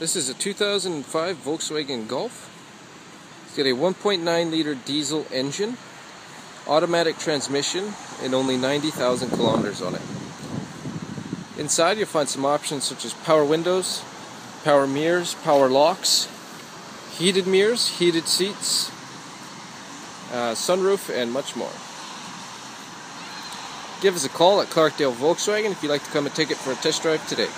This is a 2005 Volkswagen Golf. It's got a 1.9 liter diesel engine, automatic transmission, and only 90,000 kilometers on it. Inside you'll find some options such as power windows, power mirrors, power locks, heated mirrors, heated seats, sunroof, and much more. Give us a call at Clarkdale Volkswagen if you'd like to come and take it for a test drive today.